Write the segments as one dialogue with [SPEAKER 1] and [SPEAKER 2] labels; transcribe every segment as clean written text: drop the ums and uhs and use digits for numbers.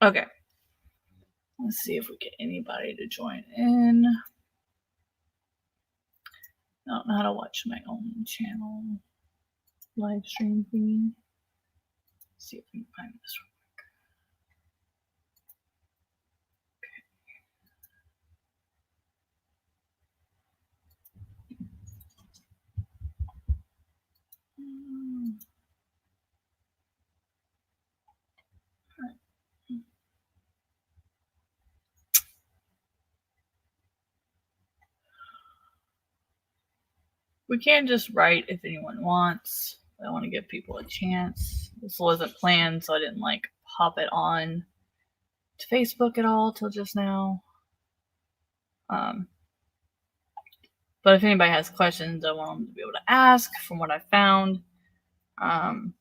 [SPEAKER 1] Okay. Let's see if we get anybody to join in. I don't know how to watch my own channel live stream thingy. Let's see if we can find this real quick. We can just write if anyone wants. I want to give people a chance. This wasn't planned, so I didn't like pop it on to Facebook at all till just now. But if anybody has questions, I want them to be able to ask from what I found. Found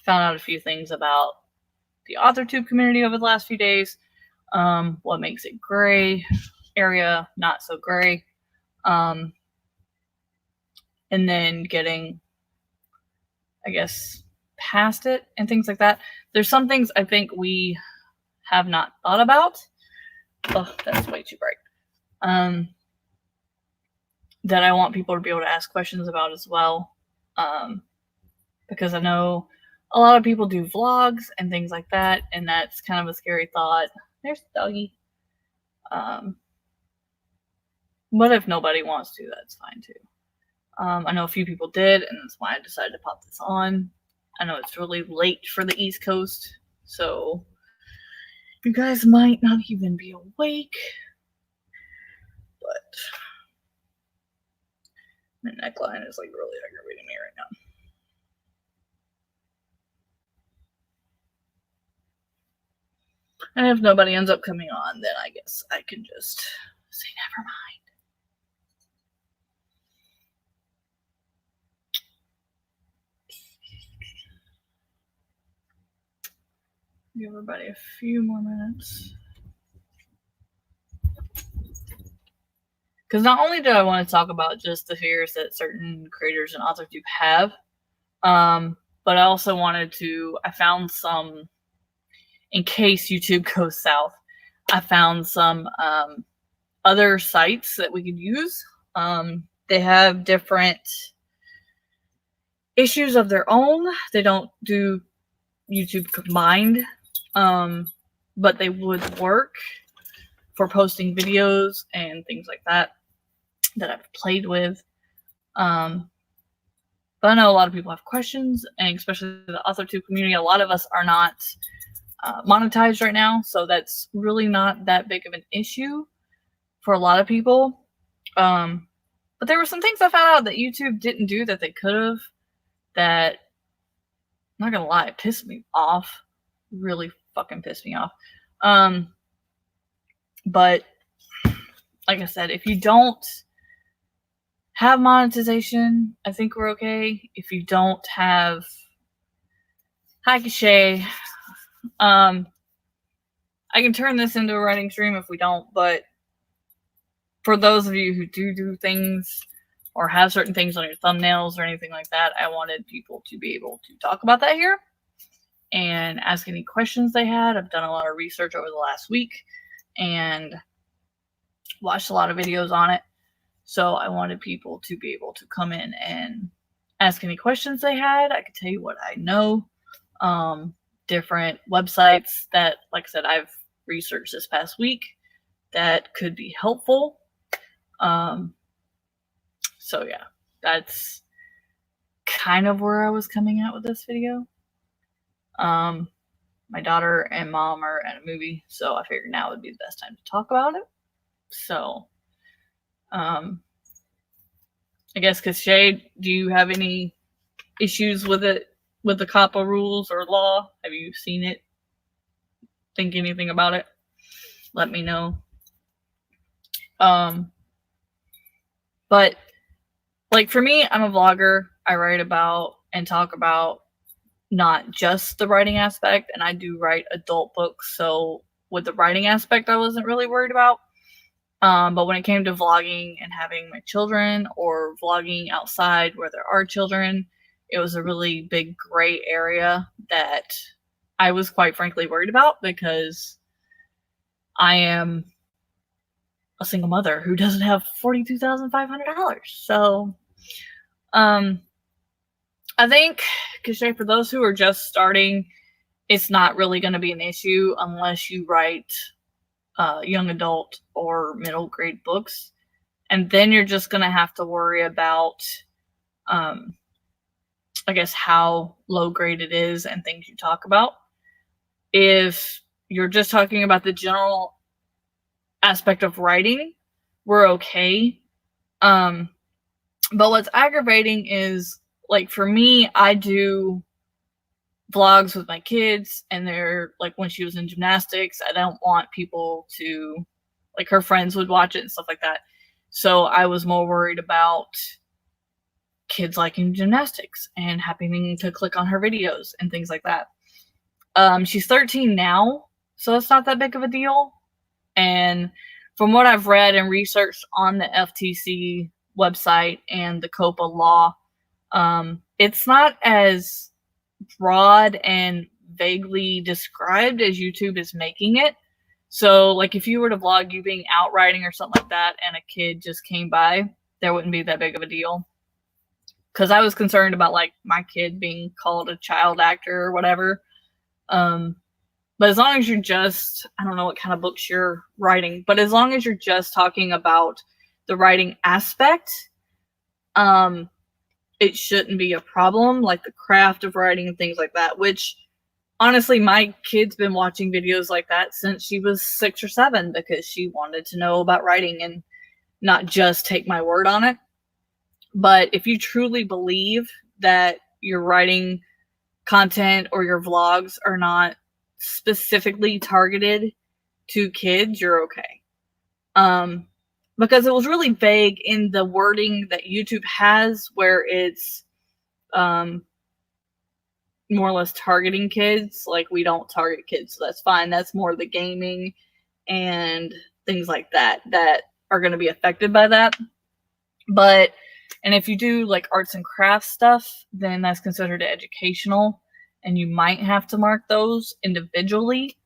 [SPEAKER 1] out a few things about the AuthorTube community over the last few days. What makes it gray area, not so gray. And then getting, I guess, past it and things like that. There's some things I think we have not thought about. Oh, that's way too bright. That I want people to be able to ask questions about as well. Because I know a lot of people do vlogs and things like that, and that's kind of a scary thought. There's the doggy. But if nobody wants to, that's fine too. I know a few people did, and that's why I decided to pop this on. I know it's really late for the East Coast, so you guys might not even be awake. But my neckline is like really aggravating me right now. And if nobody ends up coming on, then I guess I can just say never mind. Give everybody a few more minutes. Because not only do I want to talk about just the fears that certain creators and authors do have, but I also wanted to, I found some, in case YouTube goes south, I found some other sites that we could use. They have different issues of their own. They don't do YouTube combined, but they would work for posting videos and things like that that I've played with. But I know a lot of people have questions, and especially the AuthorTube community, a lot of us are not monetized right now, so that's really not that big of an issue for a lot of people. But there were some things I found out that YouTube didn't do that they could have, that, I'm not gonna lie, it pissed me off. Really fucking pissed me off. But like I said, if you don't have monetization, I think we're okay. If you don't have, hi Kashay, I can turn this into a writing stream if we don't, but for those of you who do things or have certain things on your thumbnails or anything like that, I wanted people to be able to talk about that here and ask any questions they had. I've done a lot of research over the last week and watched a lot of videos on it. So I wanted people to be able to come in and ask any questions they had. I could tell you what I know. Different websites that, like I said, I've researched this past week that could be helpful. So yeah, that's kind of where I was coming at with this video. My daughter and mom are at a movie, so I figured now would be the best time to talk about it. So, I guess, Kashay, do you have any issues with it, with the COPPA rules or law? Have you seen it? Think anything about it? Let me know. But like for me, I'm a vlogger. I write about and talk about not just the writing aspect, and I do write adult books. So with the writing aspect, I wasn't really worried about. But when it came to vlogging and having my children or vlogging outside where there are children, it was a really big gray area that I was quite frankly worried about, because I am a single mother who doesn't have $42,500. So, I think, for those who are just starting, it's not really going to be an issue unless you write young adult or middle grade books. And then you're just going to have to worry about, I guess, how low grade it is and things you talk about. If you're just talking about the general aspect of writing, we're okay. But what's aggravating is, like, for me, I do vlogs with my kids, and they're like, when she was in gymnastics, I don't want people to, like, her friends would watch it and stuff like that. So I was more worried about kids liking gymnastics and happening to click on her videos and things like that. She's 13 now, so it's not that big of a deal. And from what I've read and researched on the FTC website and the COPPA law, it's not as broad and vaguely described as YouTube is making it. So, like, if you were to vlog you being out riding or something like that and a kid just came by, there wouldn't be that big of a deal. Because I was concerned about, like, my kid being called a child actor or whatever. But as long as you're just, I don't know what kind of books you're writing, but as long as you're just talking about the writing aspect, it shouldn't be a problem, like the craft of writing and things like that, which, honestly, my kid's been watching videos like that since she was 6 or 7, because she wanted to know about writing and not just take my word on it. But if you truly believe that your writing content or your vlogs are not specifically targeted to kids, you're okay. Because it was really vague in the wording that YouTube has, where it's more or less targeting kids. Like, we don't target kids, so that's fine. That's more the gaming and things like that that are going to be affected by that. But, and if you do like arts and crafts stuff, then that's considered educational, and you might have to mark those individually.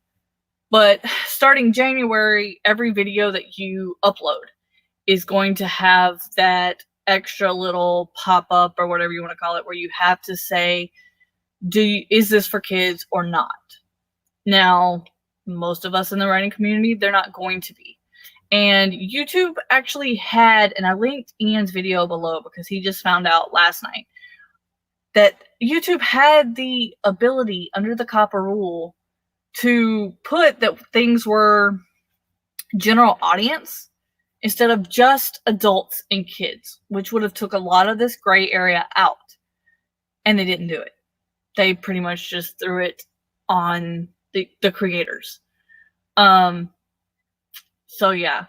[SPEAKER 1] But starting January, every video that you upload is going to have that extra little pop-up or whatever you want to call it, where you have to say, is this for kids or not? Now, most of us in the writing community, they're not going to be. And YouTube actually had, and I linked Ian's video below because he just found out last night, that YouTube had the ability under the COPPA rule to put that things were general audience instead of just adults and kids, which would have took a lot of this gray area out. And they didn't do it. They pretty much just threw it on the creators. So yeah,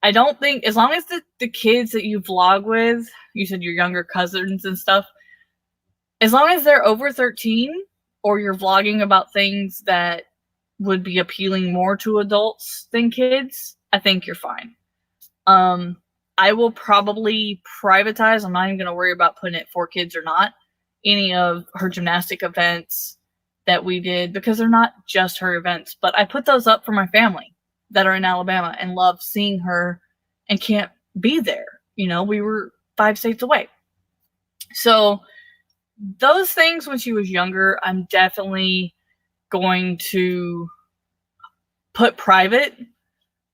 [SPEAKER 1] I don't think, as long as the kids that you vlog with, you said your younger cousins and stuff, as long as they're over 13, or you're vlogging about things that would be appealing more to adults than kids, I think you're fine. I will probably privatize, I'm not even going to worry about putting it for kids or not, any of her gymnastic events that we did, because they're not just her events, but I put those up for my family that are in Alabama and love seeing her and can't be there. You know, we were 5 states away. So those things when she was younger, I'm definitely going to put private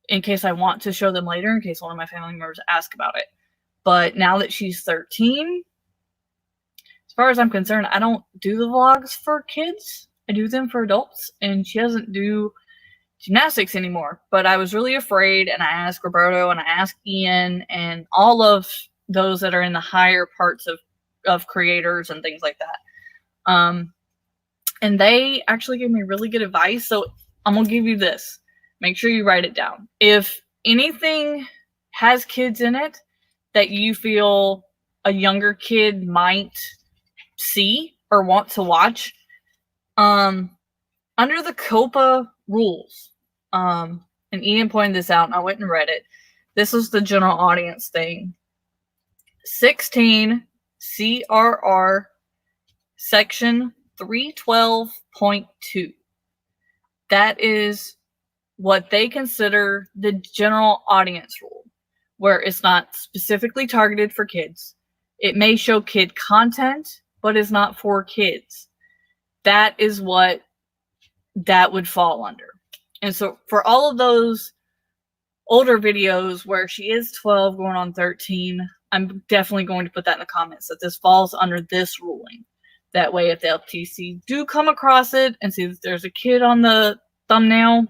[SPEAKER 1] in case I want to show them later, in case one of my family members ask about it. But now that she's 13, as far as I'm concerned, I don't do the vlogs for kids. I do them for adults, and she doesn't do gymnastics anymore. But I was really afraid, and I asked Roberto and I asked Ian and all of those that are in the higher parts of creators and things like that. And they actually gave me really good advice. So I'm going to give you this. Make sure you write it down. If anything has kids in it that you feel a younger kid might see or want to watch, under the COPPA rules, and Ian pointed this out and I went and read it. This was the general audience thing. 16 CRR section 312.2. that is what they consider the general audience rule, where it's not specifically targeted for kids. It may show kid content, but is not for kids. That is what that would fall under. And so for all of those older videos where she is 12 going on 13, I'm definitely going to put that in the comments that this falls under this ruling. That way, if the FTC do come across it and see that there's a kid on the thumbnail,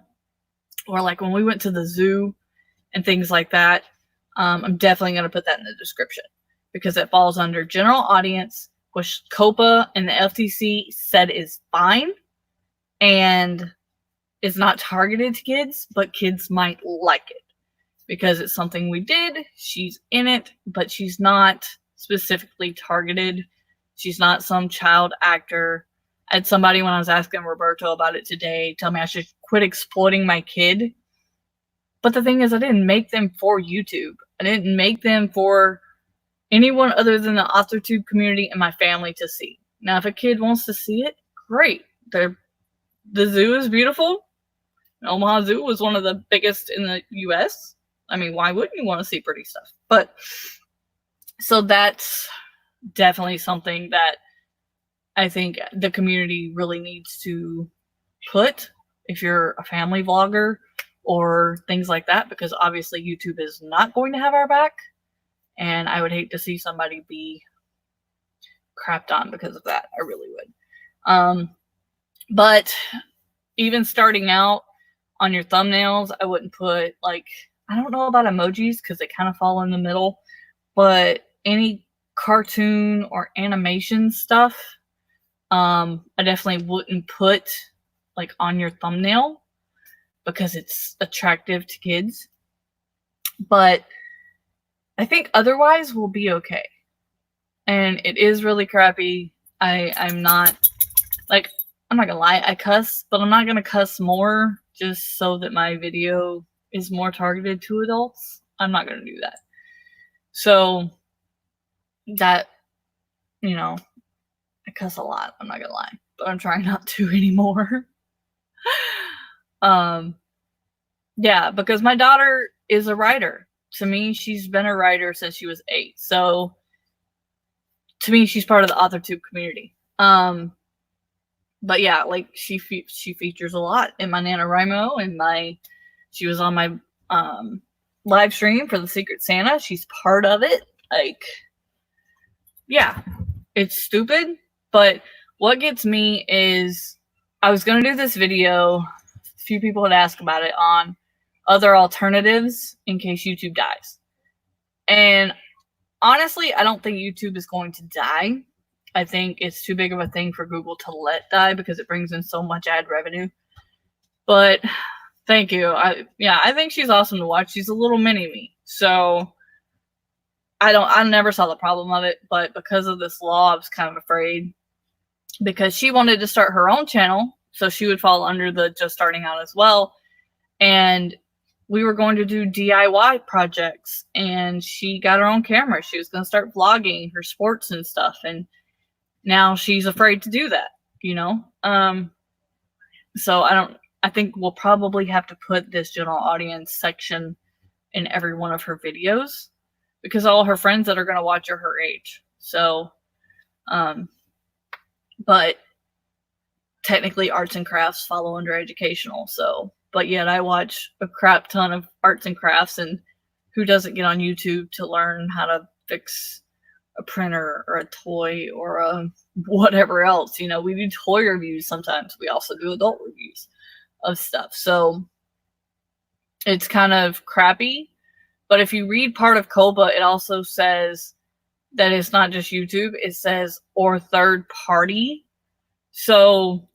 [SPEAKER 1] or like when we went to the zoo and things like that, I'm definitely going to put that in the description because it falls under general audience, which COPPA and the FTC said is fine and is not targeted to kids, but kids might like it because it's something we did. She's in it, but she's not specifically targeted. She's not some child actor. I had somebody, when I was asking Roberto about it today, tell me I should quit exploiting my kid. But the thing is, I didn't make them for YouTube. I didn't make them for anyone other than the AuthorTube community and my family to see. Now, if a kid wants to see it, great. The zoo is beautiful. Omaha Zoo was one of the biggest in the U.S. I mean, why wouldn't you want to see pretty stuff? But, so that's definitely something that I think the community really needs to put if you're a family vlogger or things like that, because obviously YouTube is not going to have our back, and I would hate to see somebody be crapped on because of that. I really would. But even starting out on your thumbnails, I wouldn't put, like, I don't know about emojis because they kind of fall in the middle, but any cartoon or animation stuff, I definitely wouldn't put like on your thumbnail because it's attractive to kids. But I think otherwise we'll be okay. And it is really crappy. I'm not gonna lie, I cuss, but I'm not gonna cuss more just so that my video is more targeted to adults. I'm not gonna do that. So that, you know, I cuss a lot, I'm not gonna lie, but I'm trying not to anymore. Yeah, because my daughter is a writer. To me, she's been a writer since she was 8. So to me, she's part of the AuthorTube community. But yeah, like she features a lot in my NaNoWriMo, and she was on my live stream for the Secret Santa. She's part of it. Like, yeah, it's stupid, but what gets me is I was gonna do this video. A few people had asked about it on other alternatives in case YouTube dies. And honestly, I don't think YouTube is going to die. I think it's too big of a thing for Google to let die because it brings in so much ad revenue. But thank you. I think she's awesome to watch. She's a little mini me. So I never saw the problem of it, but because of this law, I was kind of afraid because she wanted to start her own channel, so she would fall under the just starting out as well. And we were going to do DIY projects, and she got her own camera. She was going to start vlogging her sports and stuff, and now she's afraid to do that, you know? So I think we'll probably have to put this general audience section in every one of her videos because all her friends that are going to watch are her age. So, but technically arts and crafts follow under educational. So, but yet I watch a crap ton of arts and crafts, and who doesn't get on YouTube to learn how to fix a printer or a toy or a whatever else? You know, we do toy reviews sometimes. We also do adult reviews of stuff. So it's kind of crappy. But if you read part of COPPA, it also says that it's not just YouTube. It says or third party. So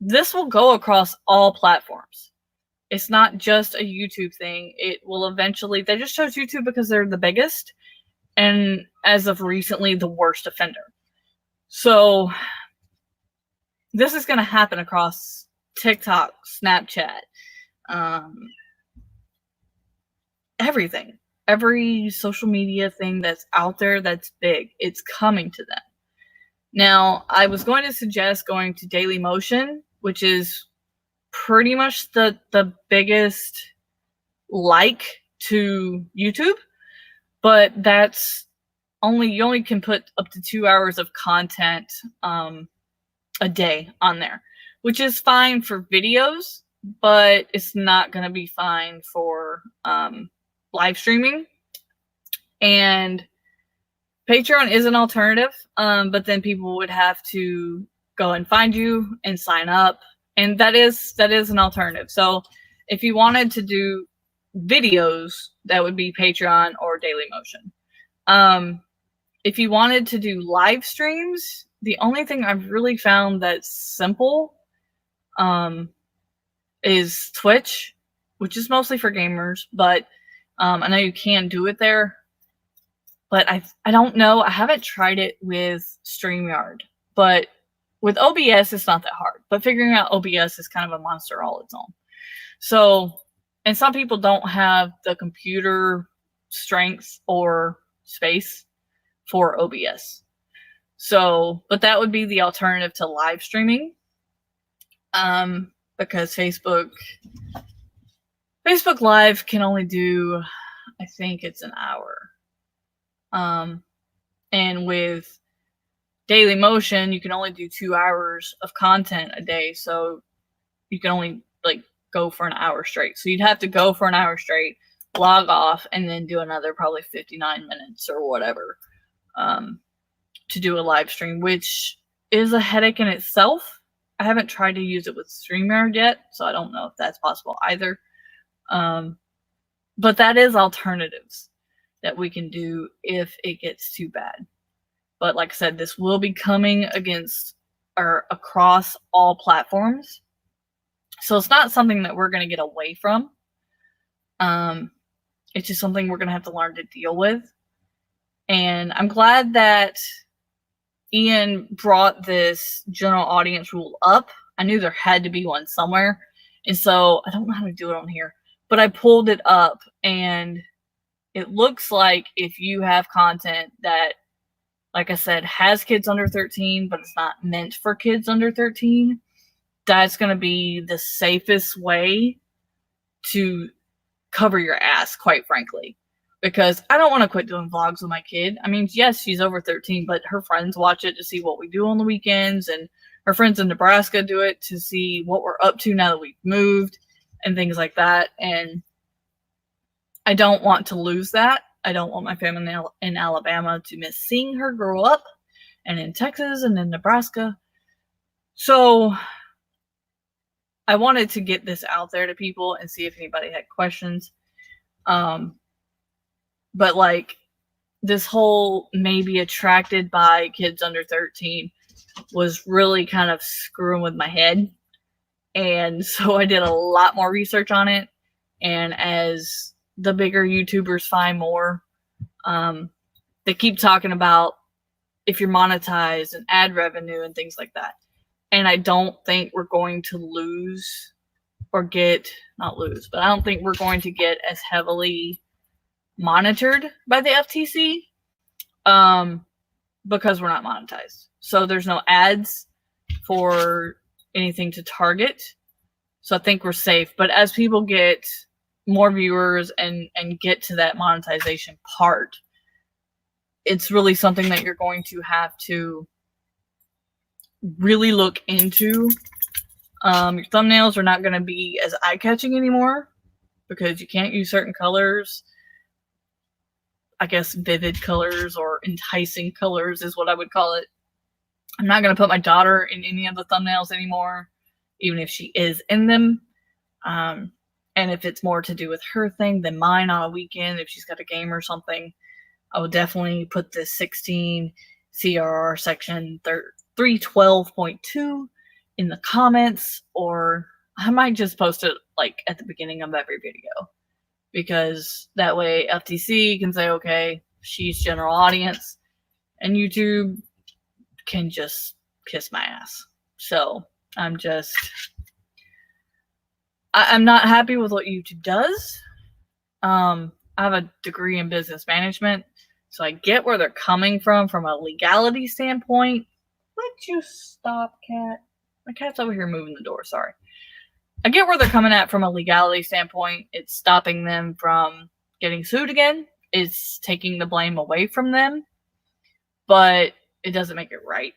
[SPEAKER 1] this will go across all platforms. It's not just a YouTube thing. It will eventually, they just chose YouTube because they're the biggest, and as of recently, the worst offender. So this is going to happen across TikTok, Snapchat, everything. Every social media thing that's out there that's big, it's coming to them. Now, I was going to suggest going to Dailymotion, which is pretty much the biggest like to YouTube, but that's you only can put up to 2 hours of content a day on there, which is fine for videos, but it's not going to be fine for live streaming. And Patreon is an alternative, but then people would have to go and find you and sign up, and that is an alternative. So if you wanted to do videos, that would be Patreon or Dailymotion. If you wanted to do live streams, the only thing I've really found that's simple is Twitch, which is mostly for gamers, but I know you can do it there. But I don't know. I haven't tried it with StreamYard. But with OBS, it's not that hard. But figuring out OBS is kind of a monster all its own. So, and some people don't have the computer strength or space for OBS. So, but that would be the alternative to live streaming. Because Facebook Live can only do, I think it's an hour. And with Dailymotion, you can only do 2 hours of content a day. So you can only go for an hour straight. So you'd have to go for an hour straight, log off, and then do another probably 59 minutes or whatever to do a live stream, which is a headache in itself. I haven't tried to use it with StreamYard yet, so I don't know if that's possible either. But that is alternatives that we can do if it gets too bad. But like I said, this will be coming across all platforms. So it's not something that we're going to get away from. It's just something we're going to have to learn to deal with. And I'm glad that Ian brought this general audience rule up. I knew there had to be one somewhere. And so I don't know how to do it on here, but I pulled it up, and it looks like if you have content that, like I said, has kids under 13, but it's not meant for kids under 13, that's going to be the safest way to cover your ass, quite frankly. Because I don't want to quit doing vlogs with my kid. I mean, yes, she's over 13, but her friends watch it to see what we do on the weekends, and her friends in Nebraska do it to see what we're up to now that we've moved and things like that. And I don't want to lose that. I don't want my family in Alabama to miss seeing her grow up, and in Texas and in Nebraska. So I wanted to get this out there to people and see if anybody had questions. But this whole maybe attracted by kids under 13 was really kind of screwing with my head. And so I did a lot more research on it. And as the bigger YouTubers find more, they keep talking about if you're monetized and ad revenue and things like that. And I don't think we're going to lose or not lose, but I don't think we're going to get as heavily monitored by the FTC because we're not monetized. So there's no ads for anything to target. So I think we're safe. But as people get more viewers and get to that monetization part, it's really something that you're going to have to really look into. Your thumbnails are not going to be as eye-catching anymore because you can't use certain colors. I guess vivid colors or enticing colors is what I would call it. I'm not going to put my daughter in any of the thumbnails anymore, even if she is in them. And if it's more to do with her thing than mine on a weekend, if she's got a game or something, I would definitely put this 16 CRR section 312.2 in the comments, or I might just post it at the beginning of every video. Because that way FTC can say, okay, she's general audience, and YouTube can just kiss my ass. So I'm not happy with what YouTube does. I have a degree in business management, so I get where they're coming from a legality standpoint. Would you stop, cat? My cat's over here moving the door, sorry. I get where they're coming at from a legality standpoint. It's stopping them from getting sued again. It's taking the blame away from them, but it doesn't make it right.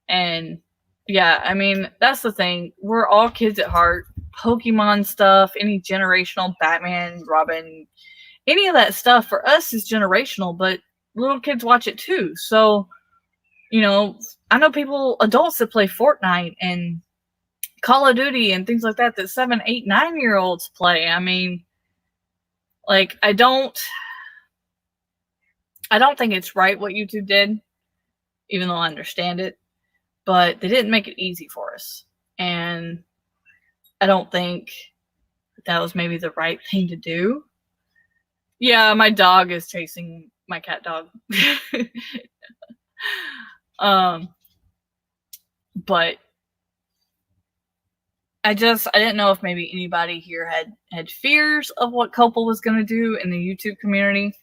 [SPEAKER 1] And yeah, I mean, that's the thing. We're all kids at heart. Pokemon stuff, any generational Batman, Robin, any of that stuff for us is generational, but little kids watch it too. So, you know, I know people, adults that play Fortnite and Call of Duty and things like that 7, 8, 9-year-olds play. I mean, like, I don't think it's right what YouTube did, even though I understand it, but they didn't make it easy for us. And I don't think that was maybe the right thing to do. Yeah, my dog is chasing my cat dog. But I didn't know if maybe anybody here had fears of what COPPA was going to do in the YouTube community.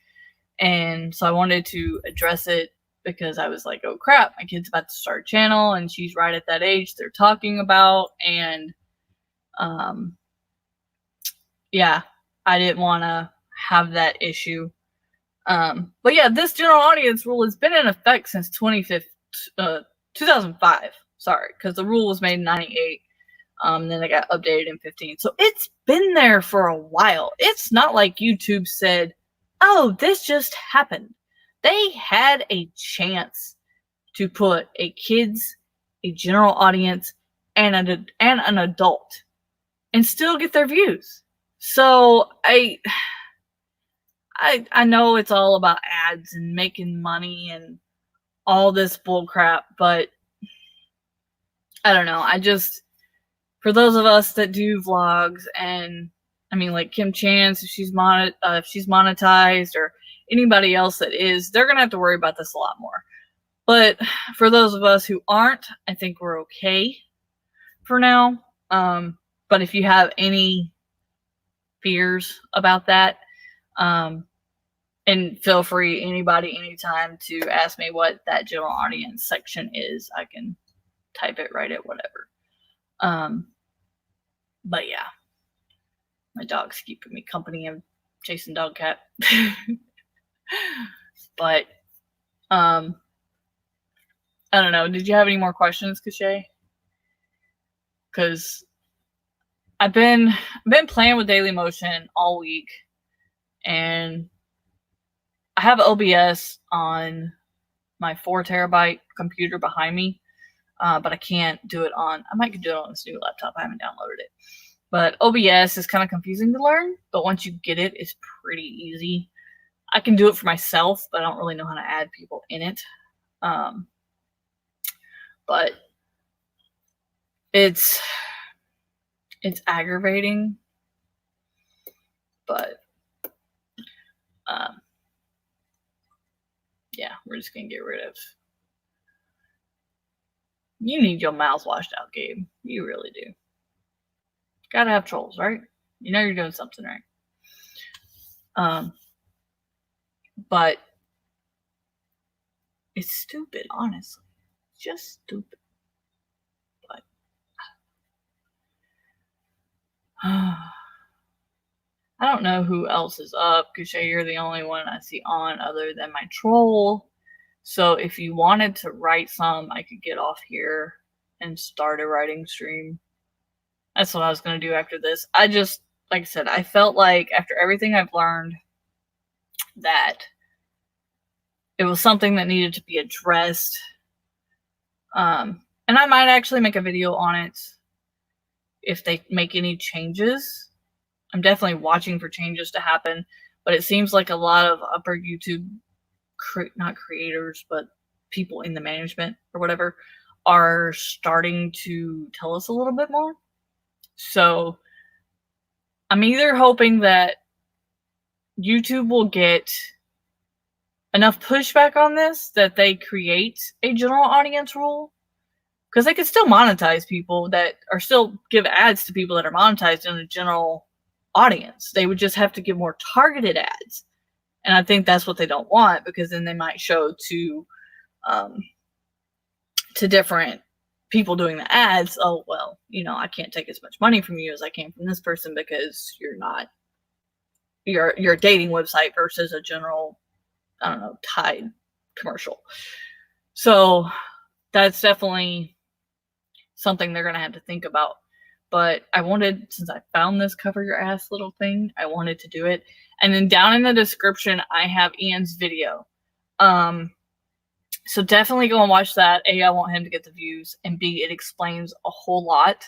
[SPEAKER 1] And so I wanted to address it because I was like, oh crap, my kid's about to start a channel and she's right at that age they're talking about. And yeah, I didn't want to have that issue. But yeah, this general audience rule has been in effect since 2005. Sorry, because the rule was made in 98. Then it got updated in 15. So it's been there for a while. It's not like YouTube said, oh, this just happened. They had a chance to put a kids, a general audience, and an adult and still get their views. So I know it's all about ads and making money and all this bull crap, but I don't know. For those of us that do vlogs, and I mean, like Kim Chance, if she's monetized, or anybody else that is, they're gonna have to worry about this a lot more. But for those of us who aren't, I think we're okay for now. But if you have any fears about that, and feel free, anybody, anytime, to ask me what that general audience section is. I can type it right at whatever. But yeah, my dog's keeping me company. I'm chasing dog cat. But I don't know. Did you have any more questions, Cachet? Because I've been playing with Dailymotion all week, and I have OBS on my 4 terabyte computer behind me, but I can't do it on. I might do it on this new laptop. I haven't downloaded it. But OBS is kind of confusing to learn, but once you get it, it's pretty easy. I can do it for myself, but I don't really know how to add people in it. But it's aggravating. But yeah, we're just gonna get rid of. You need your mouth washed out, Gabe. You really do. Gotta have trolls, right? You know you're doing something right. But it's stupid, honestly. It's just stupid. But I don't know who else is up, because you're the only one I see on other than my troll. So if you wanted to write some, I could get off here and start a writing stream. That's what I was going to do after this. I just, like I said, I felt like after everything I've learned that it was something that needed to be addressed. And I might actually make a video on it if they make any changes. I'm definitely watching for changes to happen, but it seems like a lot of upper YouTube, not creators, but people in the management or whatever, are starting to tell us a little bit more. So I'm either hoping that YouTube will get enough pushback on this that they create a general audience rule, because they could still monetize people that are still give ads to people that are monetized in a general audience. They would just have to give more targeted ads. And I think that's what they don't want, because then they might show to different people doing the ads, oh, well, I can't take as much money from you as I can from this person because you're a dating website versus a general, I don't know, Tide commercial. So that's definitely something they're going to have to think about. But I wanted, since I found this cover your ass little thing, I wanted to do it. And then down in the description, I have Ian's video. So definitely go and watch that. A, I want him to get the views, and B, it explains a whole lot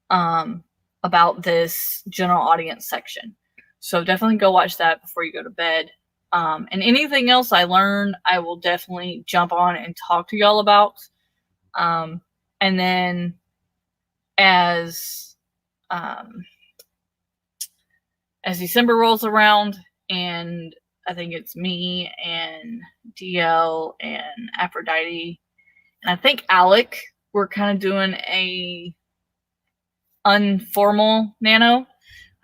[SPEAKER 1] about this general audience section. So definitely go watch that before you go to bed. And anything else I learn, I will definitely jump on and talk to y'all about. And then as December rolls around, and I think it's me and DL and Aphrodite, and I think Alec, we're kind of doing a informal nano.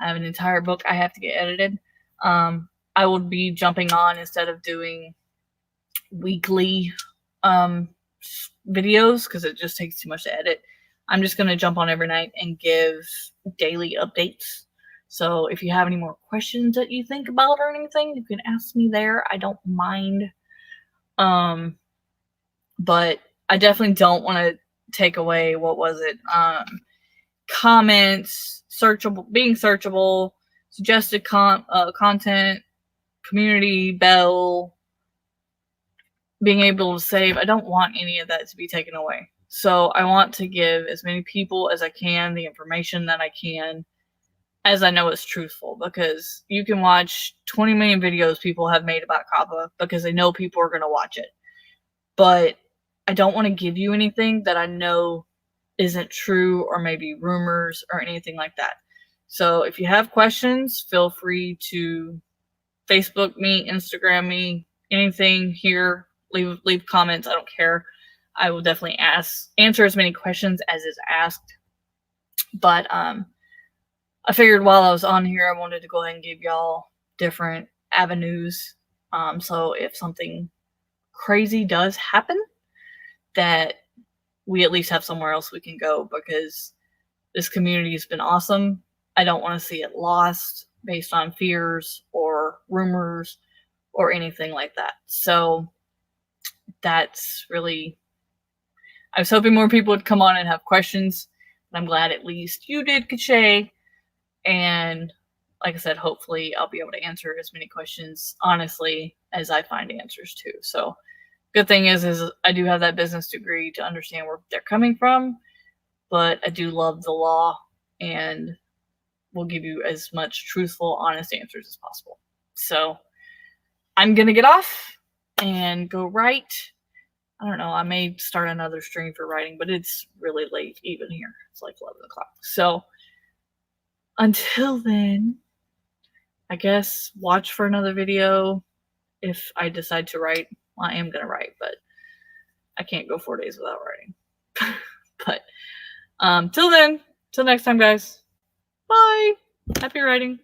[SPEAKER 1] I have an entire book I have to get edited. I will be jumping on instead of doing weekly videos because it just takes too much to edit. I'm just going to jump on every night and give daily updates. So if you have any more questions that you think about or anything, you can ask me there. I don't mind. But I definitely don't want to take away, comments, being searchable, suggested content, community bell, being able to save. I don't want any of that to be taken away. So I want to give as many people as I can the information that I can, as I know it's truthful, because you can watch 20 million videos people have made about COPPA because they know people are going to watch it. But I don't want to give you anything that I know isn't true, or maybe rumors or anything like that. So if you have questions, feel free to Facebook me, Instagram me, anything here. Leave comments. I don't care. I will definitely answer as many questions as is asked. But I figured while I was on here, I wanted to go ahead and give y'all different avenues. So if something crazy does happen, that we at least have somewhere else we can go, because this community has been awesome. I don't want to see it lost based on fears or rumors or anything like that. So that's really, I was hoping more people would come on and have questions, and I'm glad at least you did, Cachet. And like I said, hopefully I'll be able to answer as many questions honestly as I find answers to. So good thing is I do have that business degree to understand where they're coming from, but I do love the law and will give you as much truthful, honest answers as possible. So I'm going to get off and go write. I don't know. I may start another stream for writing, but it's really late even here. It's like 11 o'clock. So until then, I guess watch for another video if I decide to write. Well, I am going to write, but I can't go 4 days without writing. But till then, till next time, guys. Bye. Happy writing.